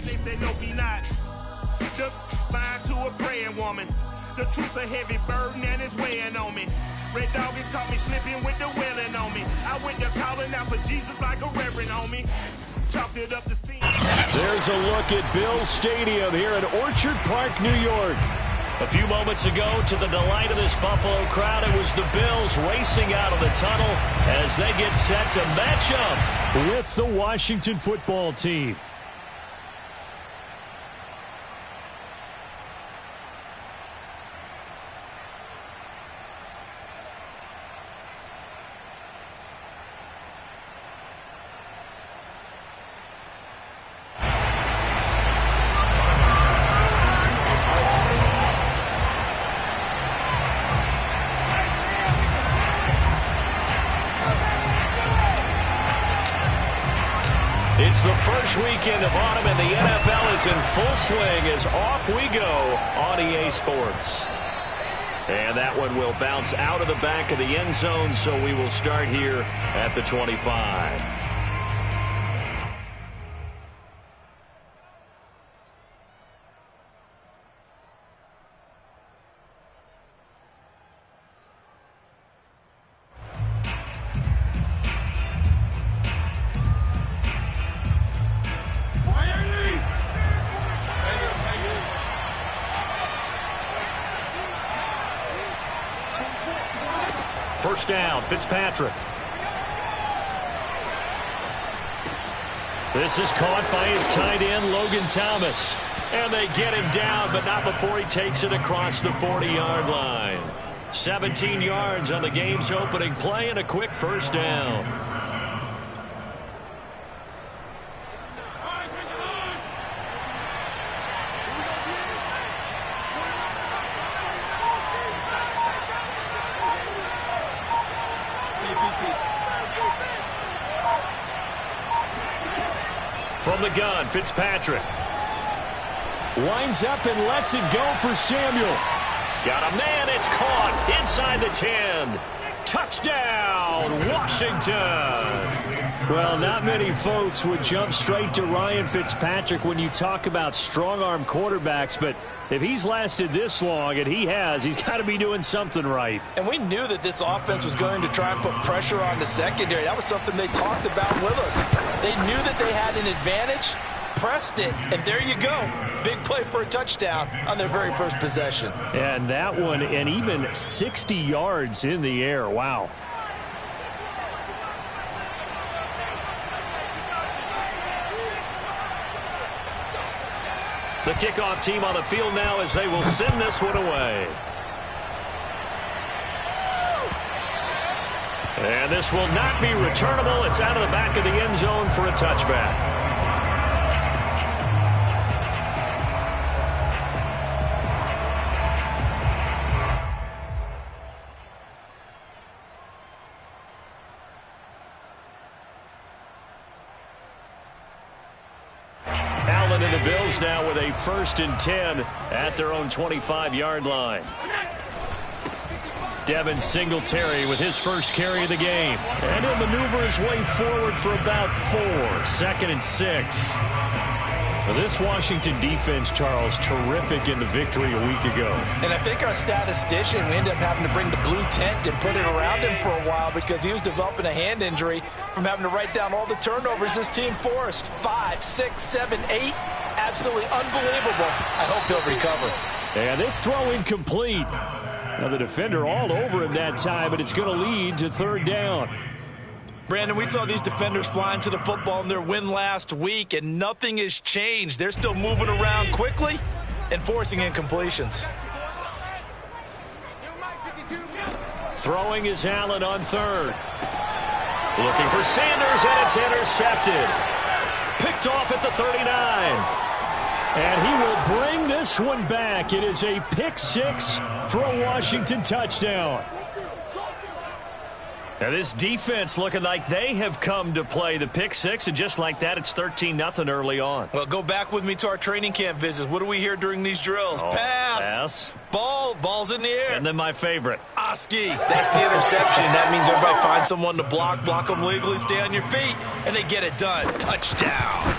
They say no, be not. The bind to a praying woman. The truth's a heavy burden and it's weighing on me. Red dog has caught me slipping with the wailing on me. I went to calling out for Jesus like a reverend on me. Chalked it up the scene. There's a look at Bills Stadium here in Orchard Park, New York. A few moments ago, to the delight of this Buffalo crowd, it was the Bills racing out of the tunnel as they get set to match up with the Washington football team. It's the first weekend of autumn, and the NFL is in full swing as off we go on EA Sports. And that one will bounce out of the back of the end zone, so we will start here at the 25. First down, Fitzpatrick. This is caught by his tight end, Logan Thomas. And they get him down, but not before he takes it across the 40-yard line. 17 yards on the game's opening play and a quick first down. From the gun, Fitzpatrick. Winds up and lets it go for Samuel. Got a man, it's caught inside the 10. Touchdown, Washington. Well, not many folks would jump straight to Ryan Fitzpatrick when you talk about strong-arm quarterbacks, but if he's lasted this long, and he has, he's got to be doing something right. And we knew that this offense was going to try and put pressure on the secondary. That was something they talked about with us. They knew that they had an advantage, pressed it, and there you go. Big play for a touchdown on their very first possession. And that one, and even 60 yards in the air. Wow. The kickoff team on the field now as they will send this one away. And this will not be returnable. It's out of the back of the end zone for a touchback. Allen and the Bills now with a 1st and 10 at their own 25-yard line. Devin Singletary with his first carry of the game. And he'll maneuver his way forward for about 4. 2nd and 6. Well, this Washington defense, Charles, terrific in the victory a week ago. And I think our statistician, we ended up having to bring the blue tent and put it around him for a while because he was developing a hand injury from having to write down all the turnovers this team forced. 5, 6, 7, 8. Absolutely unbelievable. I hope he'll recover. And this throw incomplete. Now the defender all over him that time, but it's going to lead to 3rd down. Brandon, we saw these defenders flying to the football in their win last week, and nothing has changed. They're still moving around quickly and forcing incompletions. Throwing is Allen on 3rd. Looking for Sanders, and it's intercepted. Picked off at the 39. And he will bring this one back. It is a pick 6 for a Washington touchdown. Now this defense looking like they have come to play. The pick 6, and just like that, it's 13-0 early on. Well, go back with me to our training camp visits. What do we hear during these drills? Pass. Ball's in the air. And then my favorite. Oski. That's the interception. That means everybody find someone to block them legally, stay on your feet, and they get it done. Touchdown.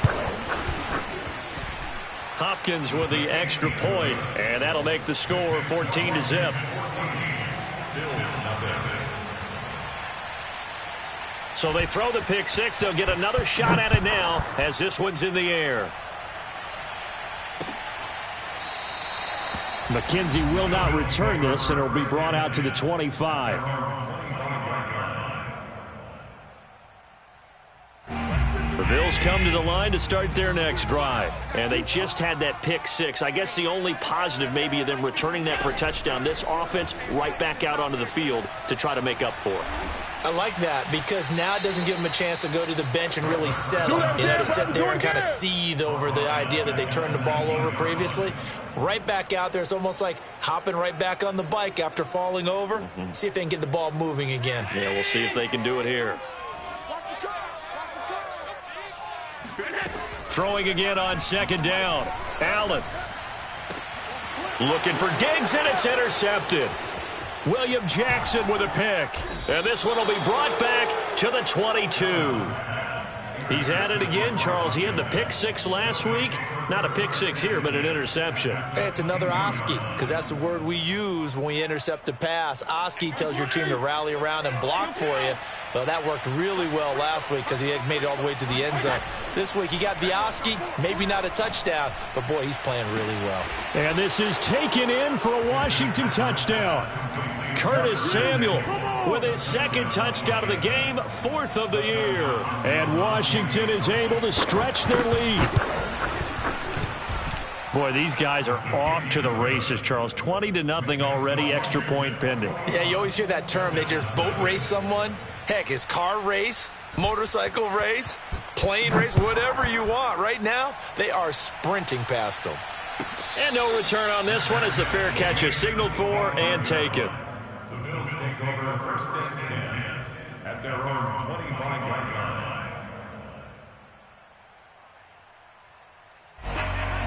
Hopkins with the extra point, and that'll make the score 14-0. So they throw the pick six. They'll get another shot at it now as this one's in the air. McKenzie will not return this, and it'll be brought out to the 25. The Bills come to the line to start their next drive, and they just had that pick six. I guess the only positive maybe of them returning that for a touchdown. This offense right back out onto the field to try to make up for it. I like that because now it doesn't give them a chance to go to the bench and really settle. You know, to sit there and kind of seethe over the idea that they turned the ball over previously. Right back out there. It's almost like hopping right back on the bike after falling over. See if they can get the ball moving again. Yeah, we'll see if they can do it here. Throwing again on second down. Allen. Looking for Diggs, and it's intercepted. William Jackson with a pick. And this one will be brought back to the 22. He's at it again, Charles. He had the pick six last week. Not a pick six here, but an interception. Hey, it's another Oski, because that's the word we use when we intercept a pass. Oski tells your team to rally around and block for you. Well, that worked really well last week because he had made it all the way to the end zone. This week, he got the Oski, maybe not a touchdown, but, boy, he's playing really well. And this is taken in for a Washington touchdown. Curtis Samuel with his second touchdown of the game, fourth of the year. And Washington is able to stretch their lead. Boy, these guys are off to the races, Charles. 20-0 already, extra point pending. Yeah, you always hear that term. They just boat race someone. Heck, it's car race, motorcycle race, plane race, whatever you want. Right now, they are sprinting past them. And no return on this one as the fair catch is signaled for and taken. The Bills take over first and 10 at their own 25-yard line.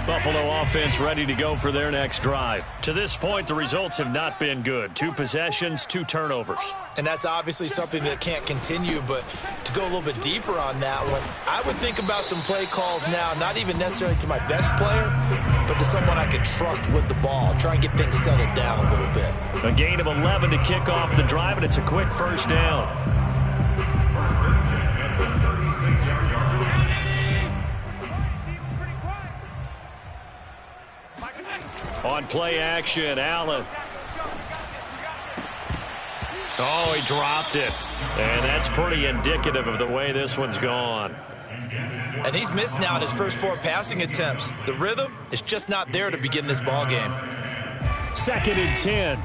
Buffalo offense ready to go for their next drive. To this point, the results have not been good. 2 possessions, 2 turnovers. And that's obviously something that can't continue, but to go a little bit deeper on that one, I would think about some play calls now, not even necessarily to my best player, but to someone I can trust with the ball. Try and get things settled down a little bit. A gain of 11 to kick off the drive, and it's a quick first down. First and 10 at the 36-yard line. On play action, Allen. Oh, he dropped it. And that's pretty indicative of the way this one's gone. And he's missed now in his first 4 passing attempts. The rhythm is just not there to begin this ball game. Second and 10.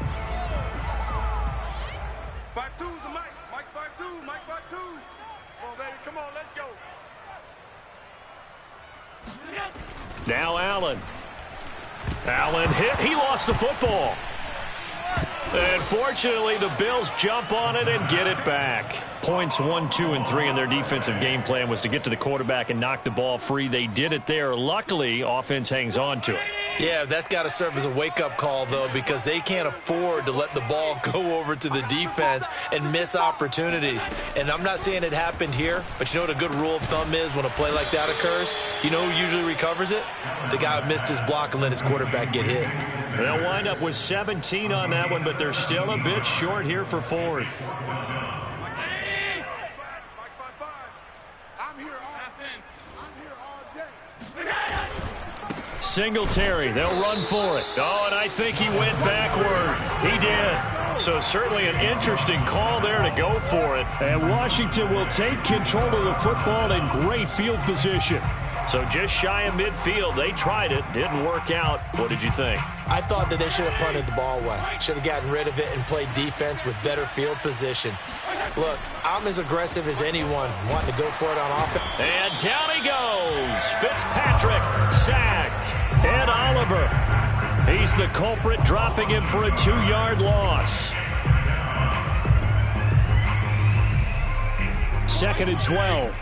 5-2's the Mike. Mike 5-2. Mike 5-2. Come on, baby. Come on, let's go. Now Allen. Allen hit. He lost the football. And fortunately, the Bills jump on it and get it back. Points 1, 2, and 3 in their defensive game plan was to get to the quarterback and knock the ball free. They did it there. Luckily, offense hangs on to it. Yeah, that's got to serve as a wake-up call, though, because they can't afford to let the ball go over to the defense and miss opportunities. And I'm not saying it happened here, but you know what a good rule of thumb is when a play like that occurs? You know who usually recovers it? The guy who missed his block and let his quarterback get hit. They'll wind up with 17 on that one, but they're still a bit short here for 4th. Singletary, they'll run for it. Oh, and I think he went backwards. He did. So certainly an interesting call there to go for it. And Washington will take control of the football in great field position. So just shy of midfield. They tried it. Didn't work out. What did you think? I thought that they should have punted the ball away. Should have gotten rid of it and played defense with better field position. Look, I'm as aggressive as anyone wanting to go for it on offense. And down he goes. Fitzpatrick sacked. And Oliver, he's the culprit, dropping him for a 2-yard loss. 2nd and 12.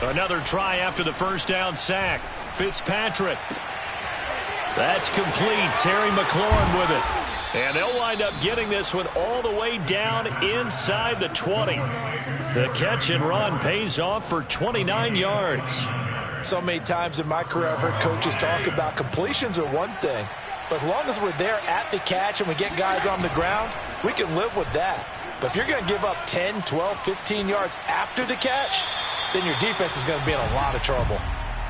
Another try after the first down sack. Fitzpatrick. That's complete. Terry McLaurin with it. And they'll wind up getting this one all the way down inside the 20. The catch and run pays off for 29 yards. So many times in my career I've heard coaches talk about completions are one thing. But as long as we're there at the catch and we get guys on the ground, we can live with that. But if you're going to give up 10, 12, 15 yards after the catch, then your defense is going to be in a lot of trouble.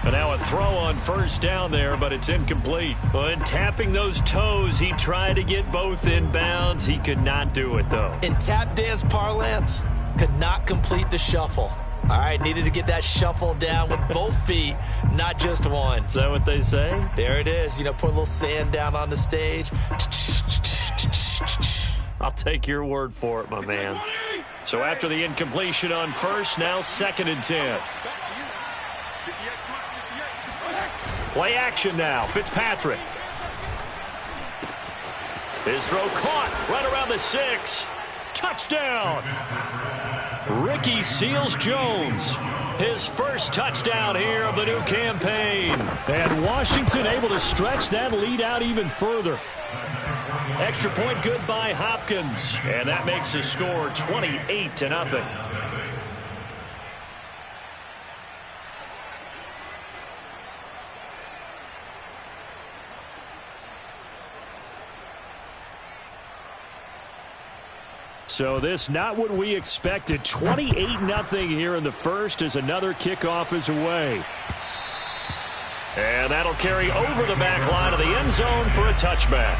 And now a throw on first down there, but it's incomplete. When tapping those toes, he tried to get both in bounds. He could not do it, though. In tap dance parlance, could not complete the shuffle. All right, needed to get that shuffle down with both feet, not just one. Is that what they say? There it is. You know, put a little sand down on the stage. I'll take your word for it, my man. So after the incompletion on first, now 2nd and 10. Play action now. Fitzpatrick. His throw caught right around the 6. Touchdown. Ricky Seals-Jones. His first touchdown here of the new campaign. And Washington able to stretch that lead out even further. Extra point good by Hopkins. And that makes the score 28-0. So this not what we expected. 28-0 here in the first as another kickoff is away. And that'll carry over the back line of the end zone for a touchback.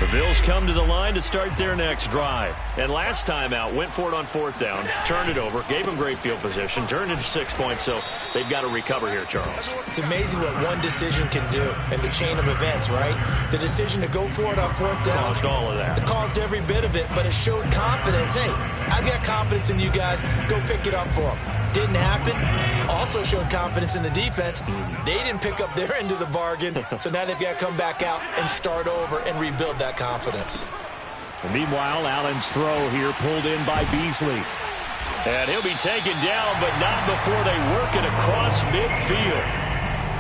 The Bills come to the line to start their next drive. And last time out, went for it on 4th down, turned it over, gave them great field position, turned it to 6 points, so they've got to recover here, Charles. It's amazing what one decision can do in the chain of events, right? The decision to go for it on 4th down. Caused all of that. It caused every bit of it, but it showed confidence. Hey, I've got confidence in you guys. Go pick it up for them. Didn't happen. Also showed confidence in the defense. They didn't pick up their end of the bargain, so now they've got to come back out and start over and rebuild that confidence. And meanwhile, Allen's throw here pulled in by Beasley. And he'll be taken down, but not before they work it across midfield.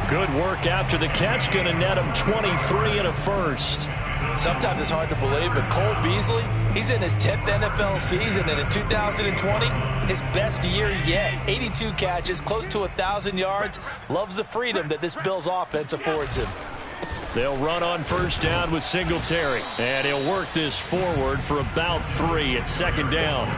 Good work after the catch, going to net him 23 and a first. Sometimes it's hard to believe, but Cole Beasley, he's in his 10th NFL season, and in 2020, his best year yet. 82 catches, close to 1,000 yards. Loves the freedom that this Bills offense affords him. They'll run on first down with Singletary. And he'll work this forward for about 3 at 2nd down.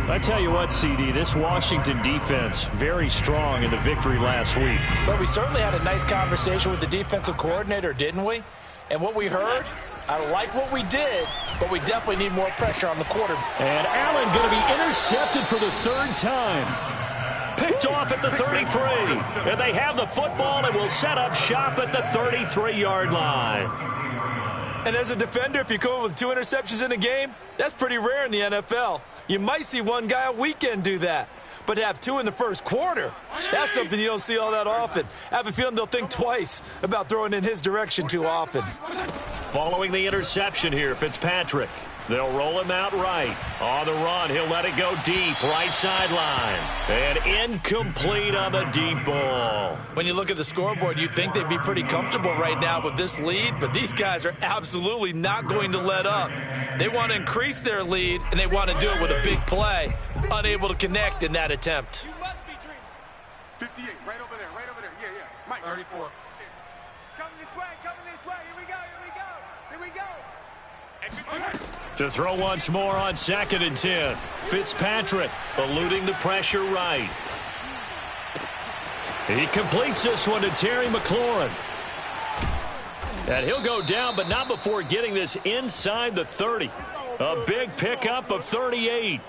I tell you what, CD, this Washington defense, very strong in the victory last week. But we certainly had a nice conversation with the defensive coordinator, didn't we? And what we heard, I like what we did, but we definitely need more pressure on the quarterback. And Allen going to be intercepted for the 3rd time. Picked off at the 33. And they have the football and will set up shop at the 33-yard line. And as a defender, if you come up with 2 interceptions in a game, that's pretty rare in the NFL. You might see one guy a weekend do that. But to have 2 in the first quarter, that's something you don't see all that often. I have a feeling they'll think twice about throwing in his direction too often. Following the interception here, Fitzpatrick. They'll roll him out right. On the run, he'll let it go deep, right sideline. And incomplete on the deep ball. When you look at the scoreboard, you'd think they'd be pretty comfortable right now with this lead, but these guys are absolutely not going to let up. They want to increase their lead, and they want to do it with a big play. Unable to connect in that attempt. 58, right over there, yeah. Mike. 34. It's coming this way, here we go. To throw once more on 2nd and 10. Fitzpatrick eluding the pressure right. He completes this one to Terry McLaurin. And he'll go down, but not before getting this inside the 30. A big pickup of 38.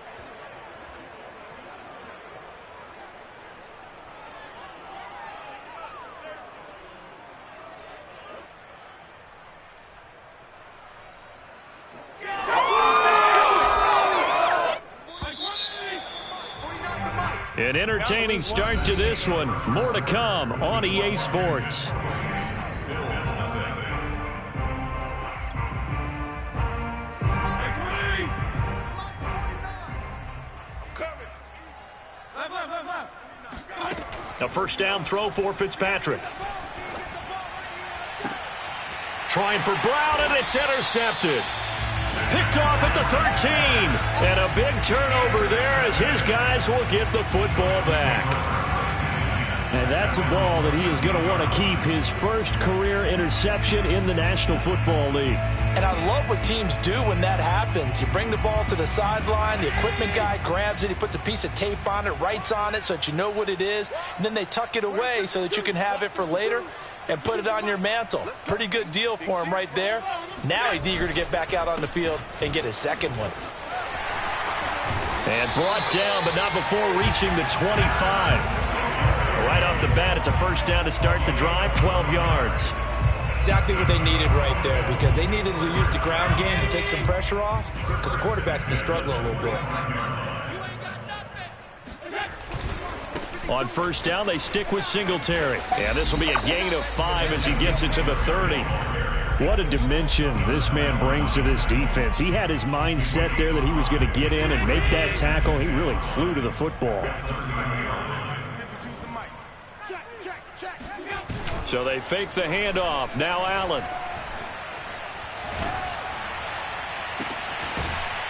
An entertaining start to this one. More to come on EA Sports. A first down throw for Fitzpatrick. Trying for Brown, and it's intercepted. Picked off at the 13. And a big turnover there as his guys will get the football back. And that's a ball that he is going to want to keep, his first career interception in the National Football League. And I love what teams do when that happens. You bring the ball to the sideline, the equipment guy grabs it, he puts a piece of tape on it, writes on it so that you know what it is, and then they tuck it away so that you can have it for later and put it on your mantle. Pretty good deal for him right there. Now he's eager to get back out on the field and get his second one. And brought down, but not before reaching the 25. Right off the bat, it's a first down to start the drive, 12 yards. Exactly what they needed right there, because they needed to use the ground game to take some pressure off, because the quarterback's been struggling a little bit. On first down, they stick with Singletary. And this will be a gain of 5 as he gets it to the 30. What a dimension this man brings to this defense. He had his mind set there that he was going to get in and make that tackle. He really flew to the football. So they fake the handoff. Now Allen.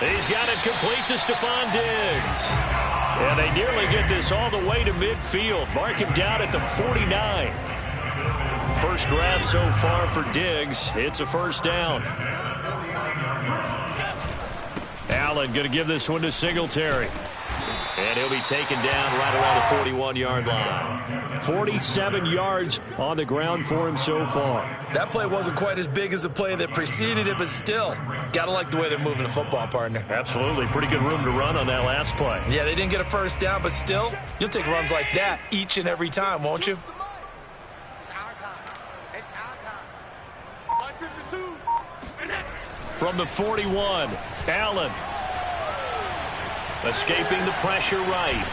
He's got it complete to Stephon Diggs. And they nearly get this all the way to midfield. Mark him down at the 49. First grab so far for Diggs. It's a first down. Allen going to give this one to Singletary. And he'll be taken down right around the 41-yard line. 47 yards on the ground for him so far. That play wasn't quite as big as the play that preceded it, but still, got to like the way they're moving the football, partner. Absolutely. Pretty good room to run on that last play. Yeah, they didn't get a first down, but still, you'll take runs like that each and every time, won't you? It's our time. It's our time. 552. From the 41, Allen. Escaping the pressure right.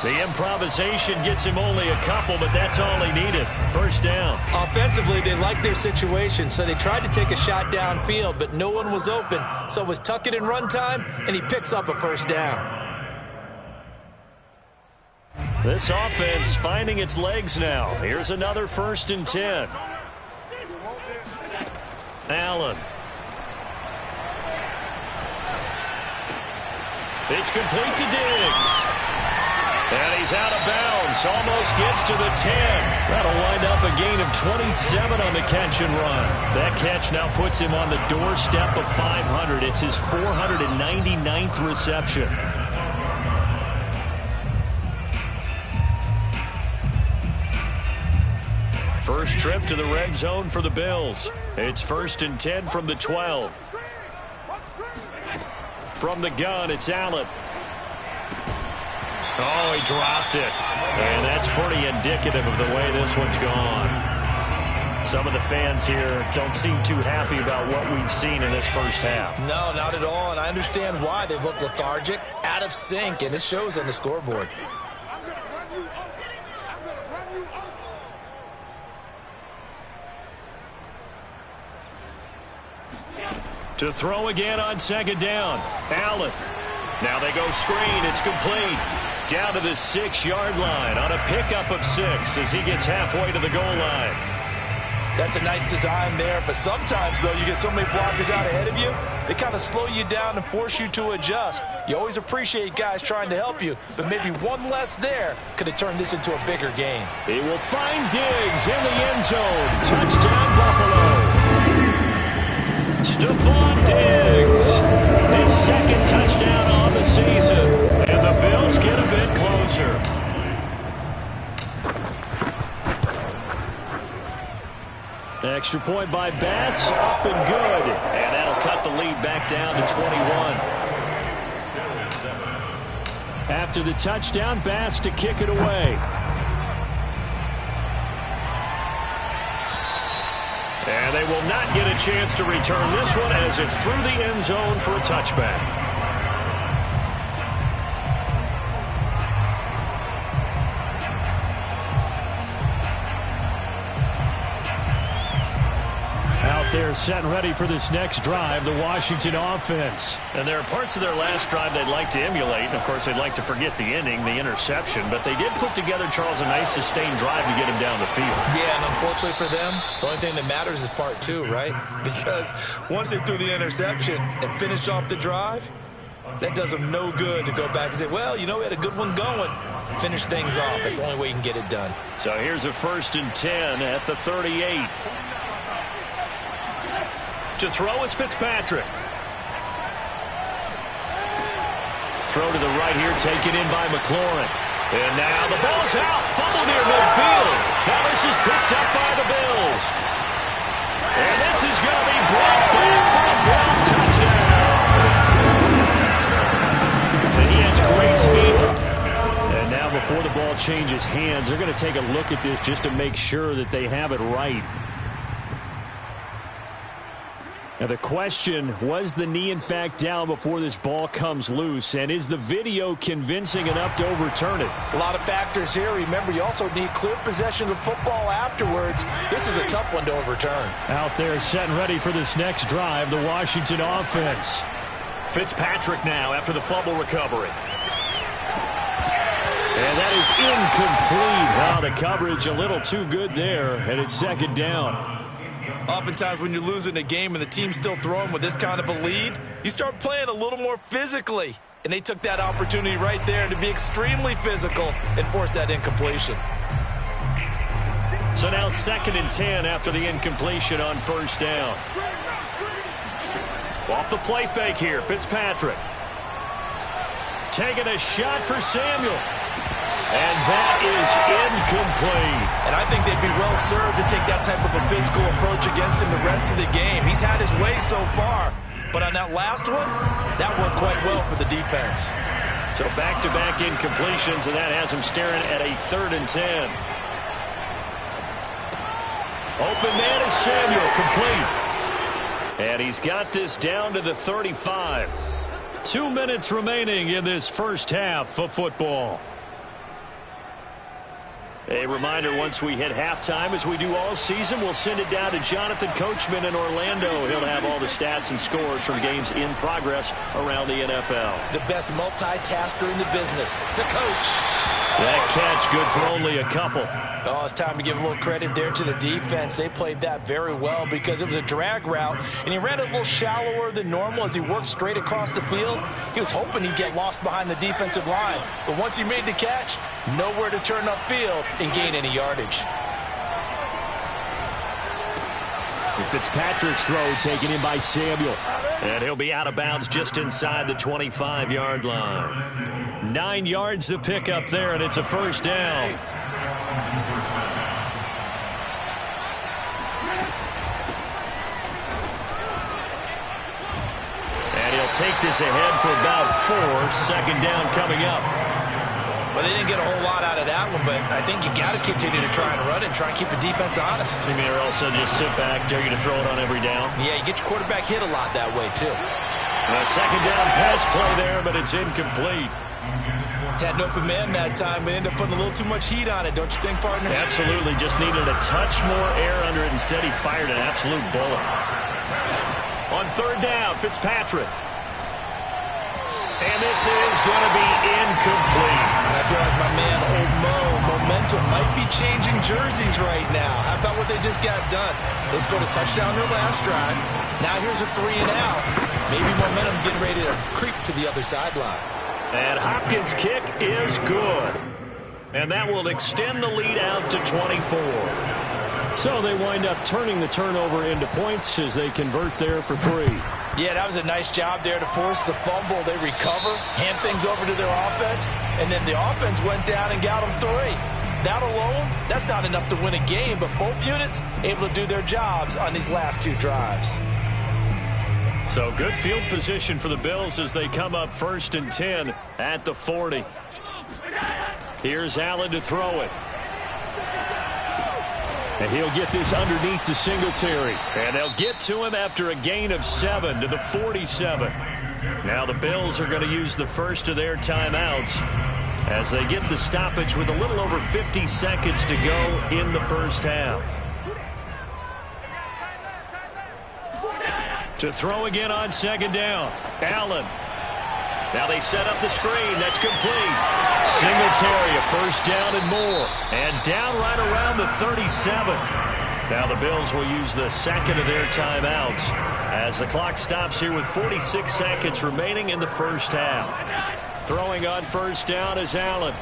The improvisation gets him only a couple, but that's all he needed. First down. Offensively, they liked their situation, so they tried to take a shot downfield, but no one was open. So it was tuck it in run time, and he picks up a first down. This offense finding its legs now. Here's another 1st and 10. Allen. It's complete to Diggs. And he's out of bounds. Almost gets to the 10. That'll wind up a gain of 27 on the catch and run. That catch now puts him on the doorstep of 500. It's his 499th reception. First trip to the red zone for the Bills. It's 1st and 10 from the 12. From the gun, it's Allen. Oh, he dropped it. And that's pretty indicative of the way this one's gone. Some of the fans here don't seem too happy about what we've seen in this first half. No, not at all, and I understand why. They've looked lethargic, out of sync, and it shows on the scoreboard. To throw again on second down. Allen. Now they go screen. It's complete. Down to the 6-yard line on a pickup of 6 as he gets halfway to the goal line. That's a nice design there, but sometimes, though, you get so many blockers out ahead of you, they kind of slow you down and force you to adjust. You always appreciate guys trying to help you, but maybe one less there could have turned this into a bigger game. He will find Diggs in the end zone. Touchdown, Buffalo. Stephon Diggs, his second touchdown on the season, and the Bills get a bit closer. Extra point by Bass, up and good, and that'll cut the lead back down to 21. After the touchdown, Bass to kick it away. And they will not get a chance to return this one as it's through the end zone for a touchback. Out there there setting ready for this next drive, the Washington offense. And there are parts of their last drive they'd like to emulate. And, of course, they'd like to forget the ending, the interception. But they did put together, Charles, a nice sustained drive to get him down the field. Yeah, and unfortunately for them, the only thing that matters is part two, right? Because once they threw the interception and finished off the drive, that does them no good to go back and say, well, you know, we had a good one going. Finish things off. That's the only way you can get it done. So here's a 1st and 10 at the 38. To throw is Fitzpatrick. Throw to the right here, taken in by McLaurin. And now the ball's out. Fumble near midfield. Now this is picked up by the Bills. And this is going to be brought back for a Bills touchdown. And he has great speed. And now before the ball changes hands, they're going to take a look at this just to make sure that they have it right. Now the question, was the knee in fact down before this ball comes loose? And is the video convincing enough to overturn it? A lot of factors here. Remember, you also need clear possession of football afterwards. This is a tough one to overturn. Out there set and ready for this next drive, the Washington offense. Fitzpatrick now after the fumble recovery. And that is incomplete. Wow, the coverage a little too good there, and it's 2nd down. Oftentimes when you're losing a game and the team's still throwing with this kind of a lead, you start playing a little more physically. And they took that opportunity right there to be extremely physical and force that incompletion. So now 2nd and 10 after the incompletion on 1st down. Off the play fake here, Fitzpatrick. Taking a shot for Samuel. And that is incomplete. And I think they'd be well served to take that type of a physical approach against him the rest of the game. He's had his way so far. But on that last one, that worked quite well for the defense. So back-to-back incompletions, and that has him staring at a 3rd and 10. Open man is Samuel, complete. And he's got this down to the 35. 2 minutes remaining in this first half of football. A reminder, once we hit halftime, as we do all season, we'll send it down to Jonathan Coachman in Orlando. He'll have all the stats and scores from games in progress around the NFL. The best multitasker in the business, the coach. That catch good for only a couple. Oh, it's time to give a little credit there to the defense. They played that very well because it was a drag route, and he ran a little shallower than normal as he worked straight across the field. He was hoping he'd get lost behind the defensive line, but once he made the catch, nowhere to turn upfield and gain any yardage. Fitzpatrick's throw taken in by Samuel. And he'll be out of bounds just inside the 25-yard line. 9 yards to pick up there, and it's a 1st down. And he'll take this ahead for about 4. 2nd down coming up. Well, they didn't get a whole lot out of that one, but I think you got to continue to try and run and try and keep the defense honest. You mean, or also just sit back, dare you to throw it on every down? Yeah, you get your quarterback hit a lot that way, too. A 2nd down pass play there, but it's incomplete. Had an open man that time, but ended up putting a little too much heat on it, don't you think, partner? Absolutely, just needed a touch more air under it. Instead, he fired an absolute bullet. On 3rd down, Fitzpatrick. And this is going to be incomplete. I feel like my man, Old Mo, momentum might be changing jerseys right now. How about what they just got done? They scored a touchdown their last drive. Now here's a 3 and out. Maybe momentum's getting ready to creep to the other sideline. And Hopkins' kick is good. And that will extend the lead out to 24. So they wind up turning the turnover into points as they convert there for 3. Yeah, that was a nice job there to force the fumble. They recover, hand things over to their offense, and then the offense went down and got them 3. That alone, that's not enough to win a game, but both units able to do their jobs on these last 2 drives. So good field position for the Bills as they come up 1st and 10 at the 40. Here's Allen to throw it. And he'll get this underneath to Singletary. And they'll get to him after a gain of 7 to the 47. Now the Bills are going to use the first of their timeouts as they get the stoppage with a little over 50 seconds to go in the first half. To throw again on second down. Allen. Now they set up the screen. That's complete. Singletary, a first down and more. And down right around the 37. Now the Bills will use the second of their timeouts as the clock stops here with 46 seconds remaining in the first half. Throwing on first down is Allen.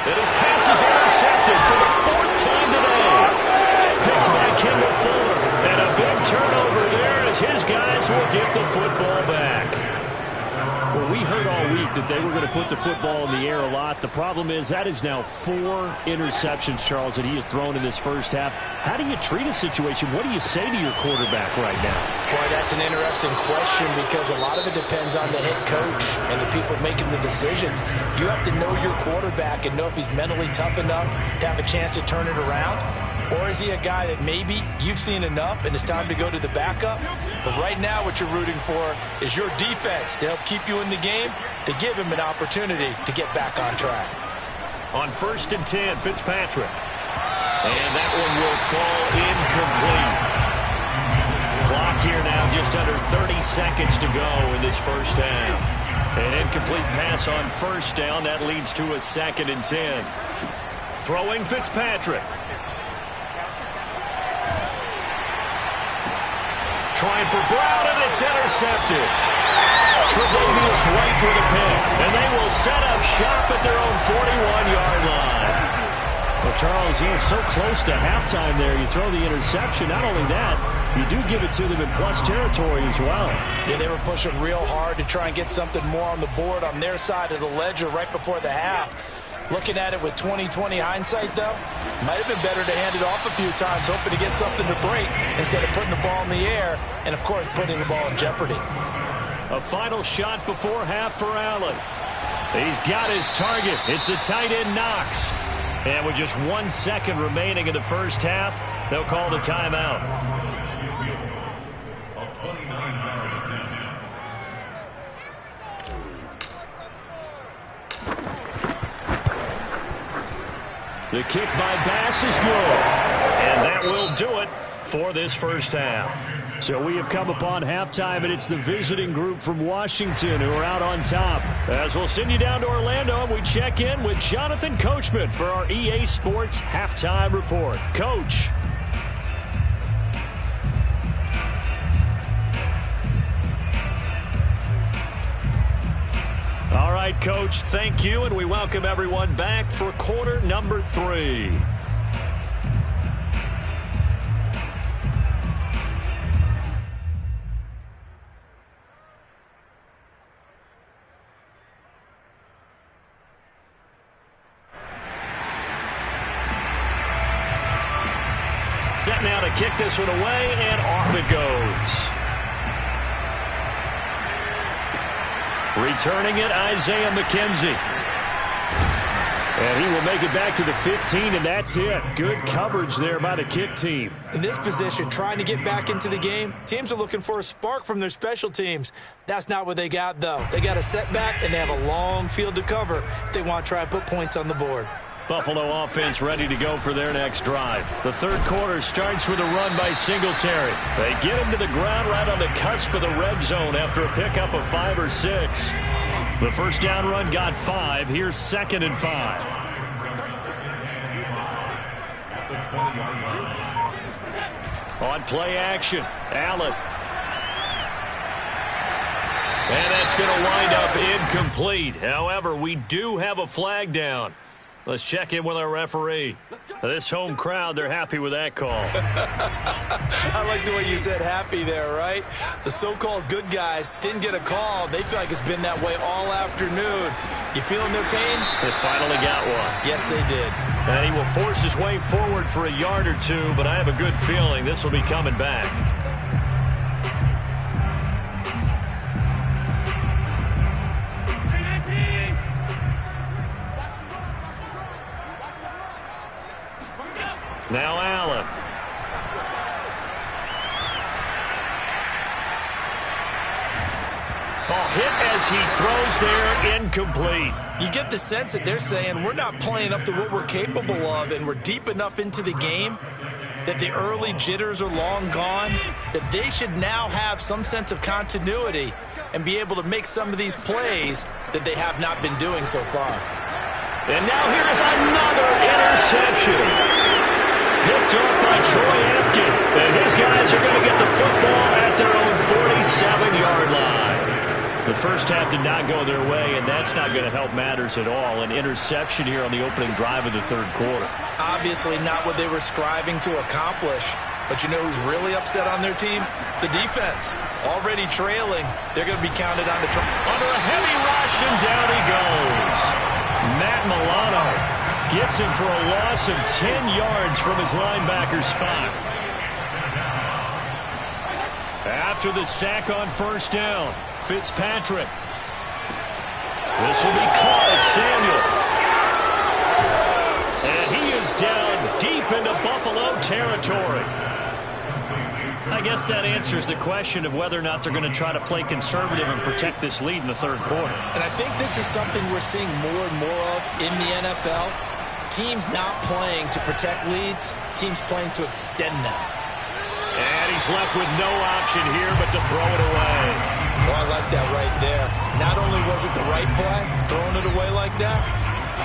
And his pass is intercepted for the fourth time today. Picked by Kendall Fuller. And a big turnover there as his guys will get the football back. Well, we heard all week that they were going to put the football in the air a lot. The problem is that is now 4 interceptions, Charles, that he has thrown in this first half. How do you treat a situation? What do you say to your quarterback right now? Boy, that's an interesting question because a lot of it depends on the head coach and the people making the decisions. You have to know your quarterback and know if he's mentally tough enough to have a chance to turn it around. Or is he a guy that maybe you've seen enough and it's time to go to the backup? But right now what you're rooting for is your defense to help keep you in the game, to give him an opportunity to get back on track. On 1st and 10, Fitzpatrick. And that one will fall incomplete. Clock here now just under 30 seconds to go in this first half. An incomplete pass on first down. That leads to a 2nd and 10. Throwing Fitzpatrick. Trying for Brown, and it's intercepted. Tre'Davious White with a pick, and they will set up shop at their own 41-yard line. Well, Charles, you're so close to halftime there. You throw the interception. Not only that, you do give it to them in plus territory as well. Yeah, they were pushing real hard to try and get something more on the board on their side of the ledger right before the half. Looking at it with 20/20 hindsight, though, might have been better to hand it off a few times, hoping to get something to break instead of putting the ball in the air and, of course, putting the ball in jeopardy. A final shot before half for Allen. He's got his target. It's the tight end Knox. And with just 1 second remaining in the first half, they'll call the timeout. A 29-yard attempt. The kick by Bass is good. And that will do it for this first half. So we have come upon halftime, and it's the visiting group from Washington who are out on top. As we'll send you down to Orlando, and we check in with Jonathan Coachman for our EA Sports Halftime Report. Coach. All right, Coach, thank you, and we welcome everyone back for quarter number 3. Set now to kick this one away, and off it goes. Returning it, Isaiah McKenzie. And he will make it back to the 15, and that's it. Good coverage there by the kick team. In this position, trying to get back into the game, teams are looking for a spark from their special teams. That's not what they got, though. They got a setback, and they have a long field to cover if they want to try and put points on the board. Buffalo offense ready to go for their next drive. The third quarter starts with a run by Singletary. They get him to the ground right on the cusp of the red zone after a pickup of 5 or 6. The first down run got 5. Here's 2nd and 5. On play action, Allen. And that's going to wind up incomplete. However, we do have a flag down. Let's check in with our referee. This home crowd, they're happy with that call. I like the way you said happy there, right? The so-called good guys didn't get a call. They feel like it's been that way all afternoon. You feeling their pain? They finally got one. Yes, they did. And he will force his way forward for a yard or two, but I have a good feeling this will be coming back. Now Allen. Ball hit as he throws there, incomplete. You get the sense that they're saying we're not playing up to what we're capable of, and we're deep enough into the game that the early jitters are long gone, that they should now have some sense of continuity and be able to make some of these plays that they have not been doing so far. And now here is another interception. Picked up by Troy Apken. And his guys are going to get the football at their own 47-yard line. The first half did not go their way, and that's not going to help matters at all. An interception here on the opening drive of the third quarter. Obviously not what they were striving to accomplish. But you know who's really upset on their team? The defense. Already trailing. They're going to be counted on to try. Under a heavy rush, and down he goes. Matt Milano gets him for a loss of 10 yards from his linebacker spot. After the sack on first down, Fitzpatrick. This will be caught at Samuel. And he is down deep into Buffalo territory. I guess that answers the question of whether or not they're going to try to play conservative and protect this lead in the third quarter. And I think this is something we're seeing more and more of in the NFL. Teams not playing to protect leads, teams playing to extend them. And he's left with no option here but to throw it away. Well, I like that right there. Not only was it the right play, throwing it away like that,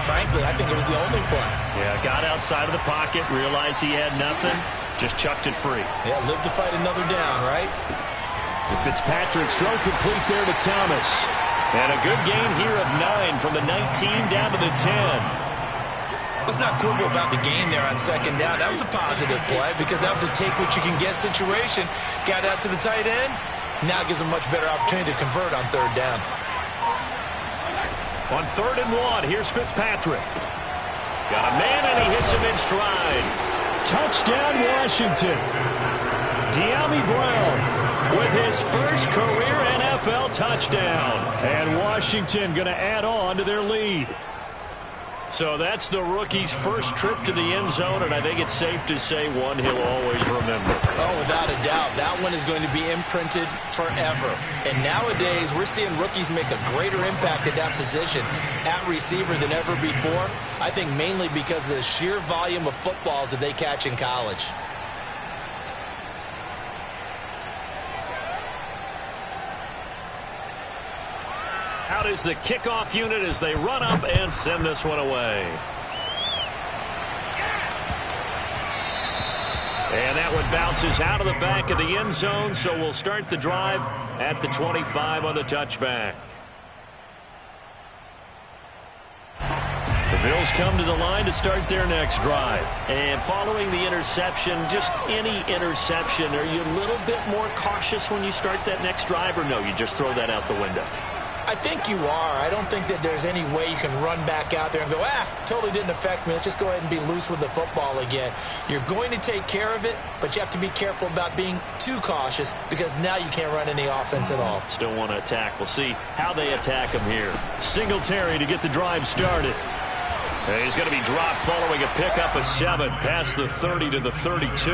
frankly, I think it was the only play. Yeah, got outside of the pocket, realized he had nothing, just chucked it free. Yeah, live to fight another down, right? Fitzpatrick's throw complete there to Thomas. And a good gain here of 9 from the 19 down to the 10. Let's not quibble about the gain there on second down. That was a positive play because that was a take-what-you-can-get situation. Got out to the tight end. Now gives them much better opportunity to convert on third down. On 3rd and 1, here's Fitzpatrick. Got a man, and he hits him in stride. Touchdown, Washington. De'Ami Brown with his first career NFL touchdown. And Washington going to add on to their lead. So that's the rookie's first trip to the end zone, and I think it's safe to say one he'll always remember. Oh, without a doubt. That one is going to be imprinted forever. And nowadays, we're seeing rookies make a greater impact at that position at receiver than ever before. I think mainly because of the sheer volume of footballs that they catch in college. Out is the kickoff unit as they run up and send this one away. And that one bounces out of the back of the end zone, so we'll start the drive at the 25 on the touchback. The Bills come to the line to start their next drive. And following the interception, just any interception, are you a little bit more cautious when you start that next drive, or no, you just throw that out the window? I think you are. I don't think that there's any way you can run back out there and go, totally didn't affect me. Let's just go ahead and be loose with the football again. You're going to take care of it, but you have to be careful about being too cautious because now you can't run any offense at all. Still want to attack. We'll see how they attack him here. Singletary to get the drive started. And he's going to be dropped following a pickup of 7 past the 30 to the 32.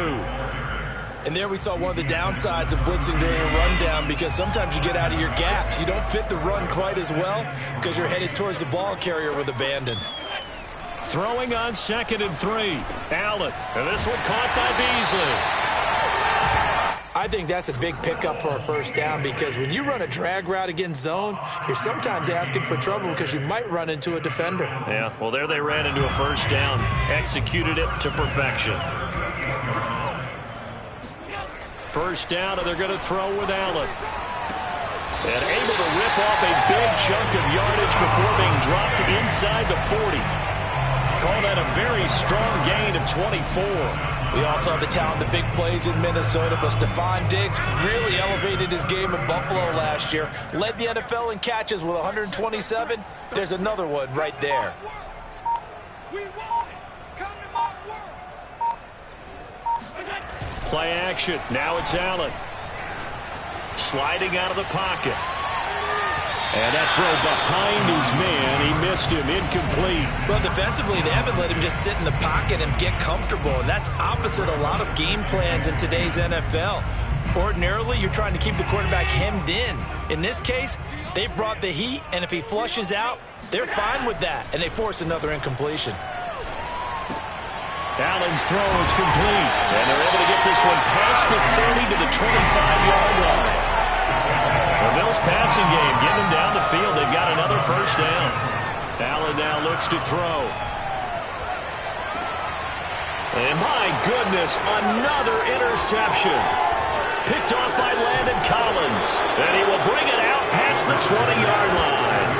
And there we saw one of the downsides of blitzing during a rundown because sometimes you get out of your gaps. You don't fit the run quite as well because you're headed towards the ball carrier with abandon. Throwing on 2nd and 3. Allen. And this one caught by Beasley. I think that's a big pickup for a first down because when you run a drag route against zone, you're sometimes asking for trouble because you might run into a defender. Yeah, well, there they ran into a first down. Executed it to perfection. First down, and they're going to throw with Allen. And able to rip off a big chunk of yardage before being dropped inside the 40. Call that a very strong gain of 24. We all saw the talent, the big plays in Minnesota, but Stephon Diggs really elevated his game in Buffalo last year. Led the NFL in catches with 127. There's another one right there. Play action. Now it's Allen. Sliding out of the pocket. And that throw behind his man. He missed him. Incomplete. Well, defensively, they haven't let him just sit in the pocket and get comfortable. And that's opposite a lot of game plans in today's NFL. Ordinarily, you're trying to keep the quarterback hemmed in. In this case, they brought the heat, and if he flushes out, they're fine with that. And they force another incompletion. Allen's throw is complete. And they're able to get this one past the 30 to the 25-yard line. The Bills passing game getting them down the field. They've got another first down. Allen now looks to throw. And my goodness, another interception. Picked off by Landon Collins. And he will bring it out past the 20-yard line.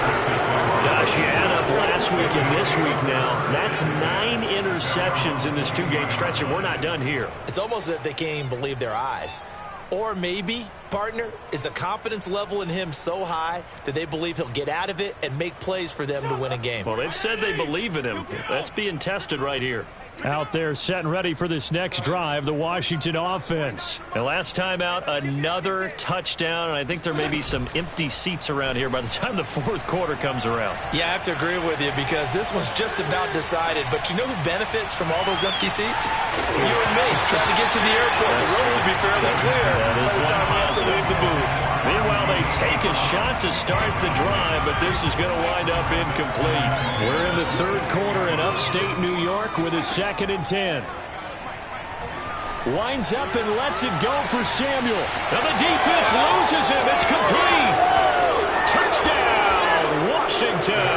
Gosh, you add up last week and this week now. That's 9 interceptions in this 2-game stretch, and we're not done here. It's almost as if they can't even believe their eyes. Or maybe, partner, is the confidence level in him so high that they believe he'll get out of it and make plays for them to win a game. Well, they've said they believe in him. That's being tested right here. Out there set and ready for this next drive, the Washington offense. And last time out, another touchdown, and I think there may be some empty seats around here by the time the fourth quarter comes around. Yeah, I have to agree with you because this one's just about decided. But you know who benefits from all those empty seats? You and me, trying to get to the airport. The road to be fairly clear by the time we have to leave the booth. Meanwhile, they take a shot to start the drive, but this is going to wind up incomplete. We're in the third quarter in upstate New York with a 2nd and 10. Winds up and lets it go for Samuel. Now the defense loses him. It's complete. Touchdown, Washington.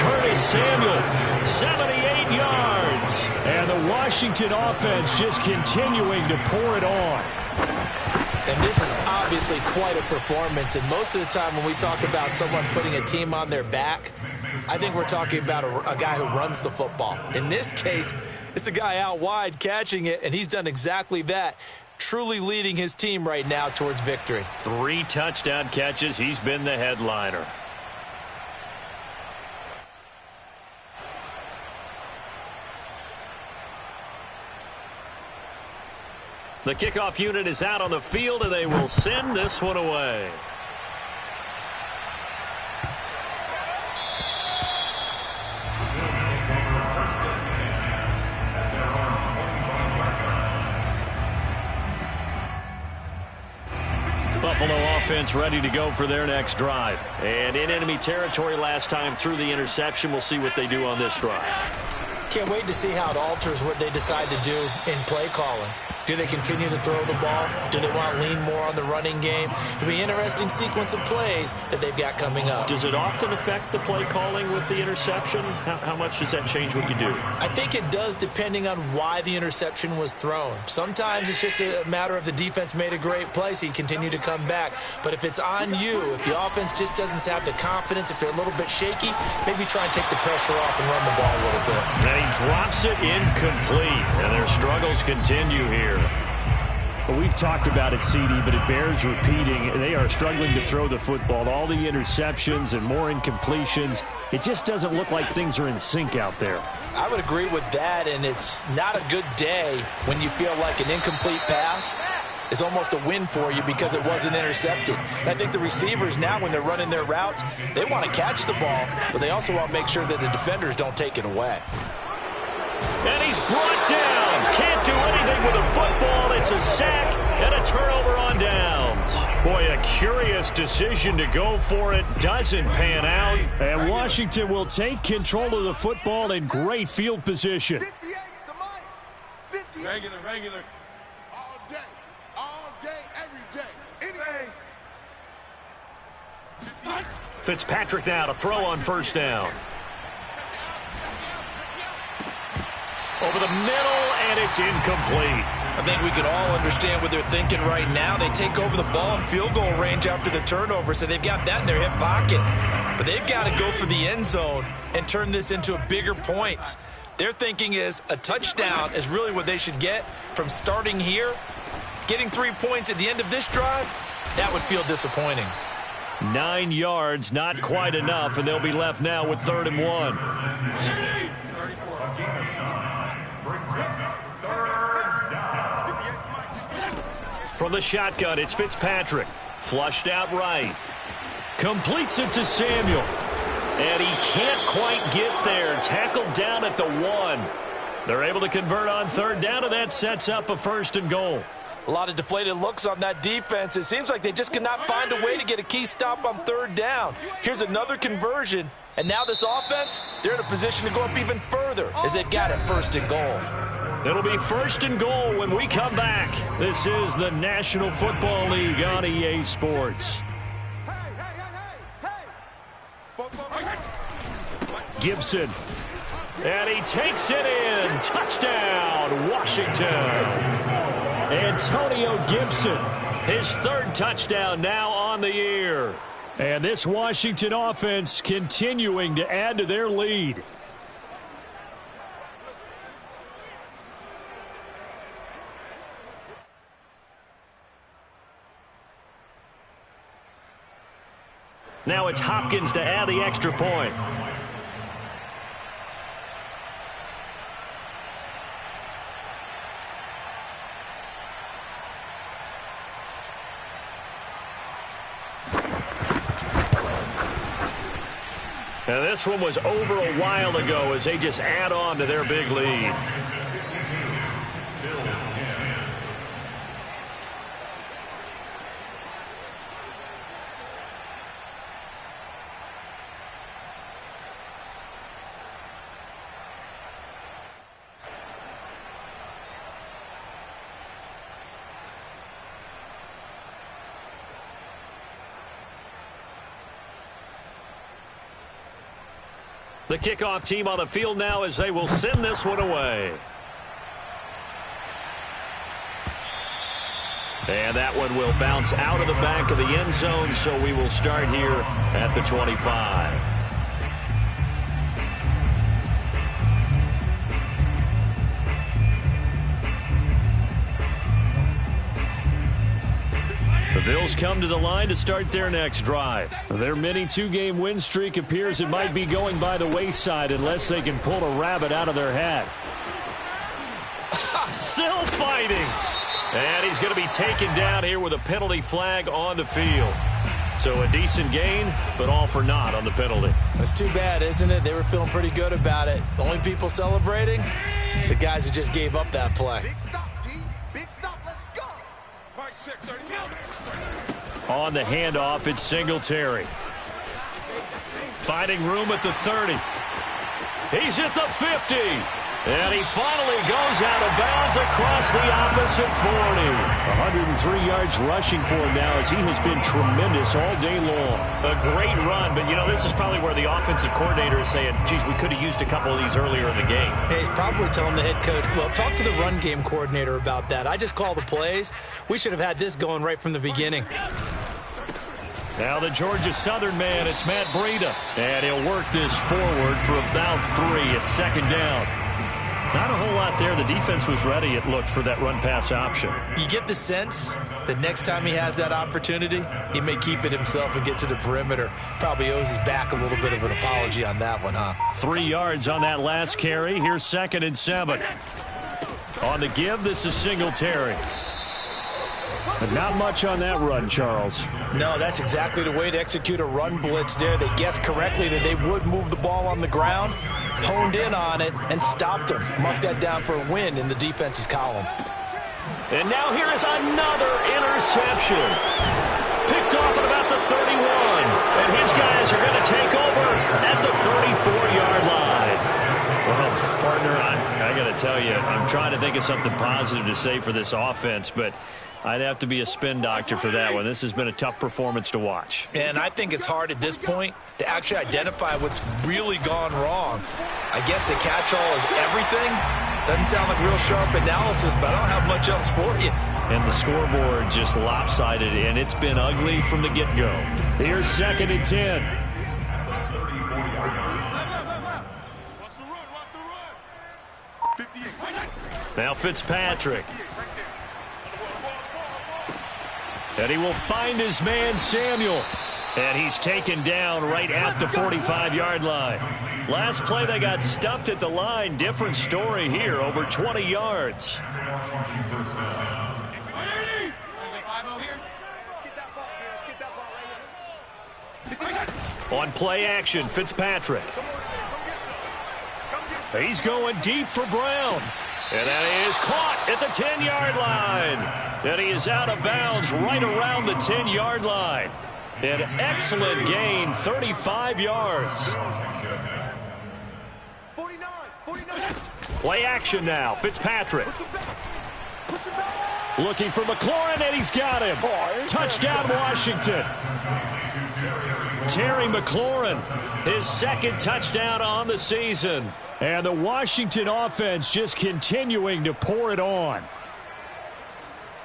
Curtis Samuel, 78 yards. And the Washington offense just continuing to pour it on. And this is obviously quite a performance. And most of the time when we talk about someone putting a team on their back, I think we're talking about a guy who runs the football. In this case, it's a guy out wide catching it, and he's done exactly that, truly leading his team right now towards victory. 3 touchdown catches. He's been the headliner. The kickoff unit is out on the field, and they will send this one away. Buffalo offense ready to go for their next drive. And in enemy territory last time through the interception. We'll see what they do on this drive. Can't wait to see how it alters what they decide to do in play calling. Do they continue to throw the ball? Do they want to lean more on the running game? It'll be an interesting sequence of plays that they've got coming up. Does it often affect the play calling with the interception? How much does that change what you do? I think it does depending on why the interception was thrown. Sometimes it's just a matter of the defense made a great play, so you continue to come back. But if it's on you, if the offense just doesn't have the confidence, if they're a little bit shaky, maybe try and take the pressure off and run the ball a little bit. And he drops it incomplete, and their struggles continue here. Well, we've talked about it, CD, but it bears repeating. They are struggling to throw the football. All the interceptions and more incompletions. It just doesn't look like things are in sync out there. I would agree with that, and it's not a good day when you feel like an incomplete pass is almost a win for you because it wasn't intercepted. And I think the receivers now, when they're running their routes, they want to catch the ball, but they also want to make sure that the defenders don't take it away. And he's brought down. Can't do anything with a football. It's a sack and a turnover on downs. Boy, a curious decision to go for it. Doesn't pan out. And Washington will take control of the football in great field position. 58's the money. 58. Regular. All day, every day. Anything. Fitzpatrick now to throw on first down. Over the middle, and it's incomplete. I think we can all understand what they're thinking right now. They take over the ball in field goal range after the turnover, so they've got that in their hip pocket. But they've got to go for the end zone and turn this into a bigger points. Their thinking is a touchdown is really what they should get from starting here. Getting 3 points at the end of this drive, that would feel disappointing. 9 yards, not quite enough, and they'll be left now with 3rd and 1. From the shotgun, it's Fitzpatrick. Flushed out right. Completes it to Samuel. And he can't quite get there. Tackled down at the 1. They're able to convert on 3rd down, and that sets up a 1st and goal. A lot of deflated looks on that defense. It seems like they just cannot find a way to get a key stop on third down. Here's another conversion, and now this offense, they're in a position to go up even further as they've got it first and goal. It'll be first and goal when we come back. This is the National Football League on EA Sports. Gibson. And he takes it in. Touchdown, Washington. Antonio Gibson, his third touchdown now on the year. And this Washington offense continuing to add to their lead. Now it's Hopkins to add the extra point. Now this one was over a while ago as they just add on to their big lead. The kickoff team on the field now as they will send this one away. And that one will bounce out of the back of the end zone, so we will start here at the 25. The Bills come to the line to start their next drive. Their mini two-game win streak appears it might be going by the wayside unless they can pull a rabbit out of their hat. Still fighting. And he's going to be taken down here with a penalty flag on the field. So a decent gain, but all for naught on the penalty. That's too bad, isn't it? They were feeling pretty good about it. The only people celebrating, the guys who just gave up that play. Big stop, G. Big stop. Let's go. Mike, check 30. On the handoff, it's Singletary. Finding room at the 30. He's at the 50. And he finally goes out of bounds across the opposite 40. 103 yards rushing for him now as he has been tremendous all day long. A great run, but, you know, this is probably where the offensive coordinator is saying, geez, we could have used a couple of these earlier in the game. Hey, he's probably telling the head coach, well, talk to the run game coordinator about that. I just call the plays. We should have had this going right from the beginning. Now the Georgia Southern man, it's Matt Breida. And he'll work this forward for about 3 at second down. Not a whole lot there. The defense was ready, it looked, for that run-pass option. You get the sense that next time he has that opportunity, he may keep it himself and get to the perimeter. Probably owes his back a little bit of an apology on that one, huh? 3 yards on that last carry. Here's 2nd and 7. On the give, this is Singletary. But not much on that run, Charles. No, that's exactly the way to execute a run blitz there. They guessed correctly that they would move the ball on the ground, honed in on it, and stopped them. Mark that down for a win in the defense's column. And now here is another interception. Picked off at about the 31. And his guys are going to take over at the 34-yard line. Well, partner, I got to tell you, I'm trying to think of something positive to say for this offense, but I'd have to be a spin doctor for that one. This has been a tough performance to watch. And I think it's hard at this point to actually identify what's really gone wrong. I guess the catch-all is everything. Doesn't sound like real sharp analysis, but I don't have much else for you. And the scoreboard just lopsided, and it's been ugly from the get-go. Here's 2nd and 10. Now Fitzpatrick. And he will find his man, Samuel. And he's taken down right at the 45-yard line. Last play, they got stuffed at the line. Different story here, over 20 yards. On play action, Fitzpatrick. He's going deep for Brown. And that is caught at the 10-yard line. And he is out of bounds right around the 10-yard line. An excellent gain, 35 yards. 49. Play action now. Fitzpatrick. Looking for McLaurin, and he's got him. Touchdown, Washington. Terry McLaurin, his second touchdown on the season. And the Washington offense just continuing to pour it on.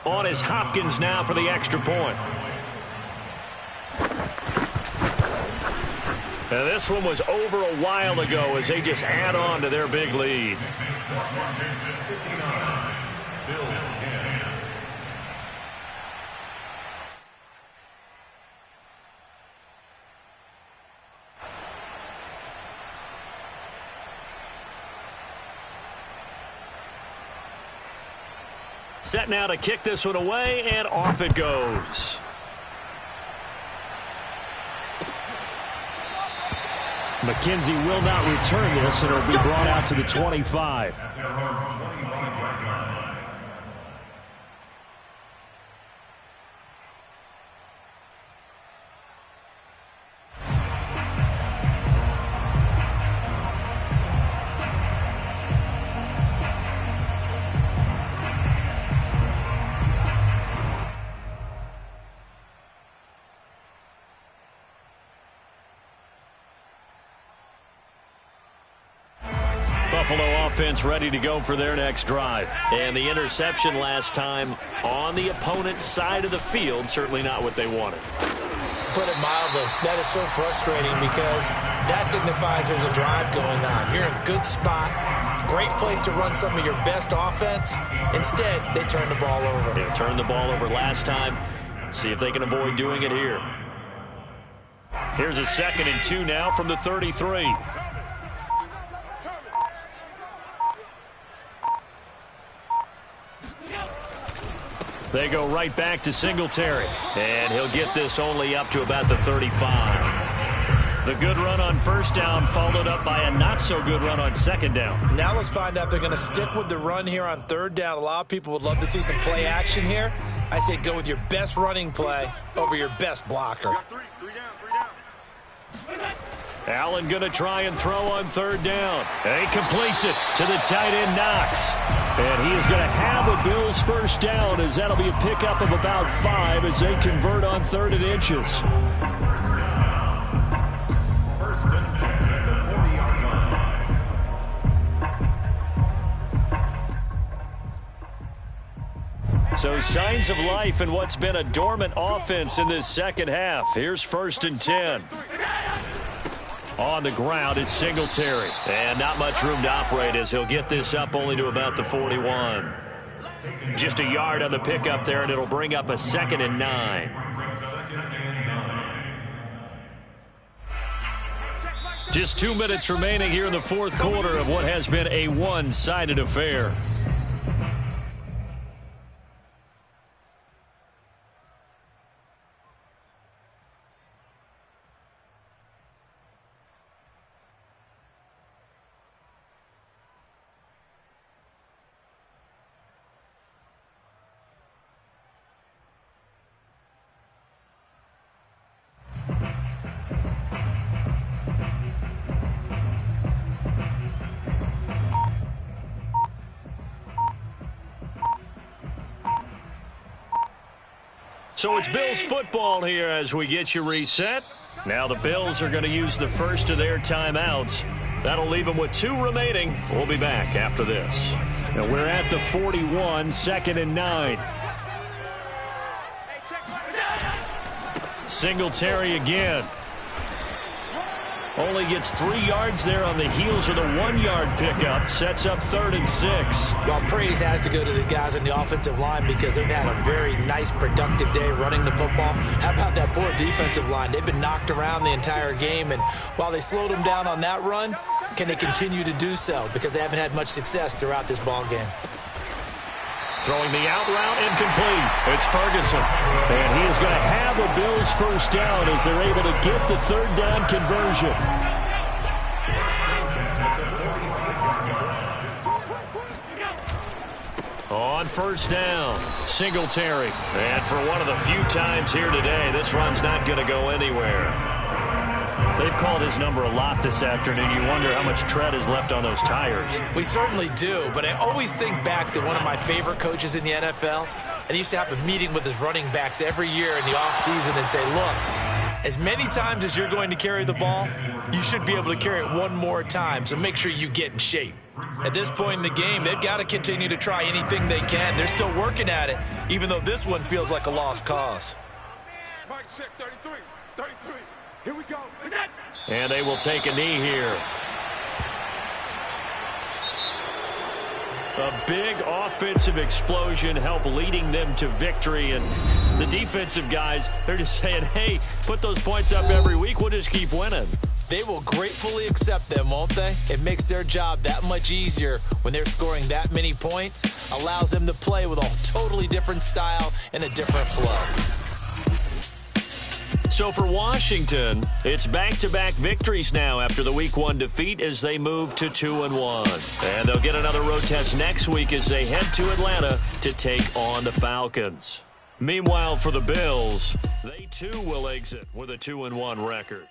On is Hopkins now for the extra point. And this one was over a while ago as they just add on to their big lead. Bills 10. Set now to kick this one away, and off it goes. McKenzie will not return this, and it'll be brought out to the 25. Buffalo offense ready to go for their next drive. And the interception last time on the opponent's side of the field, certainly not what they wanted. Put it mildly, that is so frustrating because that signifies there's a drive going on. You're in a good spot, great place to run some of your best offense. Instead, they turn the ball over. They turned the ball over last time. See if they can avoid doing it here. Here's a 2nd and 2 now from the 33. They go right back to Singletary. And he'll get this only up to about the 35. The good run on first down followed up by a not-so-good run on second down. Now let's find out if they're going to stick with the run here on third down. A lot of people would love to see some play action here. I say go with your best running play over your best blocker. Three down. Allen going to try and throw on third down. And he completes it to the tight end, Knox. And he is going to have a Bills first down, as that'll be a pickup of about 5 as they convert on 3rd and inches. First and 10 at the 40-yard line. So signs of life in what's been a dormant offense in this second half. Here's 1st and 10. On the ground, it's Singletary. And not much room to operate as he'll get this up only to about the 41. Just a yard on the pickup there, and it'll bring up a 2nd and 9. Just 2 minutes remaining here in the 4th quarter of what has been a one-sided affair. So it's Bills football here as we get you reset. Now the Bills are going to use the first of their timeouts. That'll leave them with 2 remaining. We'll be back after this. And we're at the 41, 2nd and 9. Singletary again. Only gets 3 yards there on the heels of the 1-yard pickup. Sets up 3rd and 6. Well, praise has to go to the guys on the offensive line because they've had a very nice, productive day running the football. How about that poor defensive line? They've been knocked around the entire game, and while they slowed them down on that run, can they continue to do so? Because they haven't had much success throughout this ball game. Throwing the out route, incomplete. It's Ferguson. And he is going to have a Bills first down as they're able to get the 3rd down conversion. On first down, Singletary. And for one of the few times here today, this run's not going to go anywhere. They've called his number a lot this afternoon. You wonder how much tread is left on those tires. We certainly do, but I always think back to one of my favorite coaches in the NFL. And he used to have a meeting with his running backs every year in the offseason and say, look, as many times as you're going to carry the ball, you should be able to carry it one more time, so make sure you get in shape. At this point in the game, they've got to continue to try anything they can. They're still working at it, even though this one feels like a lost cause. Mike, check 33. 33. Here we go. And they will take a knee here. A big offensive explosion helped leading them to victory. And the defensive guys, they're just saying, hey, put those points up every week. We'll just keep winning. They will gratefully accept them, won't they? It makes their job that much easier when they're scoring that many points. Allows them to play with a totally different style and a different flow. So for Washington, it's back-to-back victories now after the Week 1 defeat as they move to 2-1. And they'll get another road test next week as they head to Atlanta to take on the Falcons. Meanwhile, for the Bills, they too will exit with a 2-1 record.